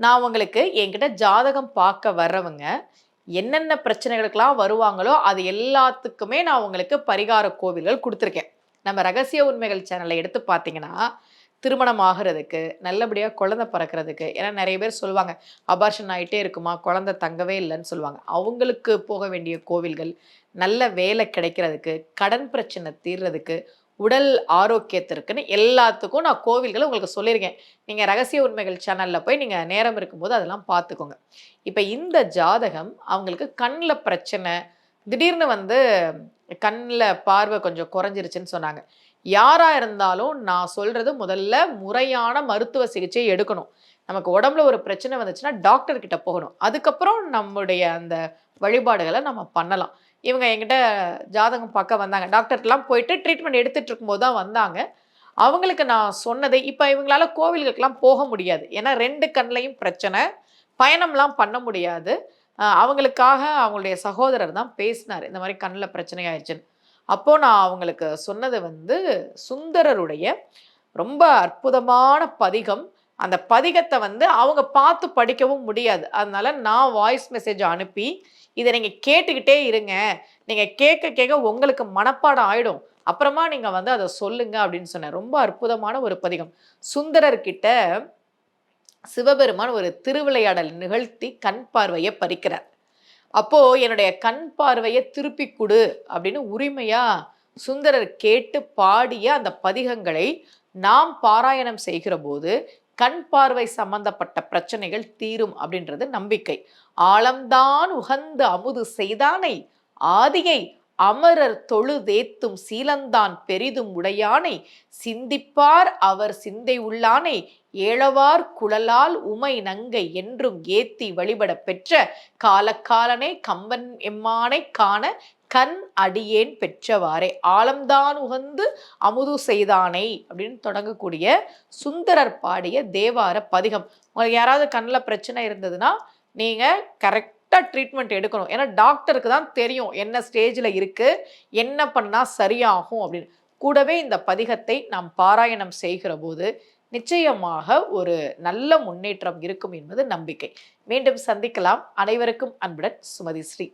நான் உங்களுக்கு என்கிட்ட ஜாதகம் பார்க்க வர்றவங்க என்னென்ன பிரச்சனைகளுக்கெல்லாம் வருவாங்களோ அது எல்லாத்துக்குமே நான் உங்களுக்கு பரிகார கோவில்கள் கொடுத்துருக்கேன். நம்ம ரகசிய உண்மைகள் சேனலை எடுத்து பார்த்தீங்கன்னா, திருமணம் ஆகுறதுக்கு, நல்லபடியா குழந்தை பிறக்கிறதுக்கு, ஏன்னா நெறைய பேர் சொல்லுவாங்க, அபார்ஷன் ஆயிட்டே இருக்குமா, குழந்தை தங்கவே இல்லன்னு சொல்லுவாங்க. அவங்களுக்கு போக வேண்டிய கோவில்கள், நல்ல வேலை கிடைக்கிறதுக்கு, கடன் பிரச்சனை தீர்றதுக்கு, உடல் ஆரோக்கியத்திற்குன்னு எல்லாத்துக்கும் நான் கோவில்கள உங்களுக்கு சொல்லியிருக்கேன். நீங்க ரகசிய உண்மைகள் சேனல்ல போய் நீங்க நேரம் இருக்கும்போது அதெல்லாம் பார்த்துக்கோங்க. இப்ப இந்த ஜாதகம் அவங்களுக்கு கண்ல பிரச்சனை, திடீர்னு வந்து கண்ல பார்வை கொஞ்சம் குறைஞ்சிருச்சுன்னு சொன்னாங்க. யாரா இருந்தாலும் நான் சொல்றது முதல்ல முறையான மருத்துவ சிகிச்சை எடுக்கணும். நமக்கு உடம்புல ஒரு பிரச்சனை வந்துச்சுன்னா டாக்டர் கிட்ட போகணும். அதுக்கப்புறம் நம்முடைய அந்த வழிபாடுகள நம்ம பண்ணலாம். இவங்க என்கிட்ட ஜாதகம் பார்க்க வந்தாங்க. டாக்டர்ட்டலாம் போயிட்டு ட்ரீட்மெண்ட் எடுத்துட்டு இருக்கும்போது தான் வந்தாங்க. அவங்களுக்கு நான் சொன்னது இப்ப இவங்களால கோவிலுக்குலாம் போக முடியாது. ஏன்னா 2 கண்லயும் பிரச்சனை. பயணம்லாம் பண்ண முடியாது. அவங்களுக்காக அவங்களுடைய சகோதரர் தான் பேசினாரு. இந்த மாரி கண்ல பிரச்சனை ஆயிருச்சுன்னு. அப்போ நான் அவங்களுக்கு சொன்னது வந்து சுந்தரருடைய ரொம்ப அற்புதமான பதிகம். அந்த பதிகத்த வந்து அவங்க பார்த்து படிக்கவும் முடியாது. அதனால நான் வாய்ஸ் மெசேஜ் அனுப்பி, இத நீங்க கேட்டுக்கிட்டே இருங்க. நீங்க கேட்க கேட்க உங்களுக்கு மனப்பாடம் ஆயிடும். அப்புறமா நீங்க வந்து அத சொல்லுங்க அப்படின்னு சொன்னேன். ரொம்ப அற்புதமான ஒரு பதிகம். சுந்தரர் கிட்ட சிவபெருமான் ஒரு திருவிளையாடல் நிகழ்த்தி கண் பார்வைய பறிக்கிறார். அப்போ என்னுடைய கண் பார்வைய திருப்பி குடு அப்படின்னு உரிமையா சுந்தரர் கேட்டு பாடிய அந்த பதிகங்களை நாம் பாராயணம் செய்கிற போது கண் பார்வை சம்பந்தப்பட்ட பிரச்சனைகள் தீரும் அப்படின்றது நம்பிக்கை. ஆழம்தான் உகந்து அமுது செய்தானை ஆதியை அமரர் தொழுதேத்தும் சீலந்தான் பெரிதும் உடையானை சிந்திப்பார் அவர் சிந்தை உள்ளானை ஏழவார் குழலால் உமை நங்கை என்றும் ஏத்தி வழிபட பெற்ற காலக்காலனே கம்பன் எம்மானை காண கண் அடியேன் பெற்றவாறே ஆழம்தான் உகந்து அமுது செய்தானை அப்படின்னு தொடங்கக்கூடிய சுந்தரர் பாடிய தேவார பதிகம். உங்களுக்கு யாராவது கண்ணில் பிரச்சனை இருந்ததுன்னா நீங்க கரெக்டா ட்ரீட்மெண்ட் எடுக்கணும். ஏன்னா டாக்டருக்கு தான் தெரியும் என்ன ஸ்டேஜ்ல இருக்கு, என்ன பண்ணா சரியாகும் அப்படின்னு. கூடவே இந்த பதிகத்தை நாம் பாராயணம் செய்கிற போது நிச்சயமாக ஒரு நல்ல முன்னேற்றம் இருக்கும் என்பது நம்பிக்கை. மீண்டும் சந்திக்கலாம். அனைவருக்கும் அன்புடன் சுமதி ஸ்ரீ.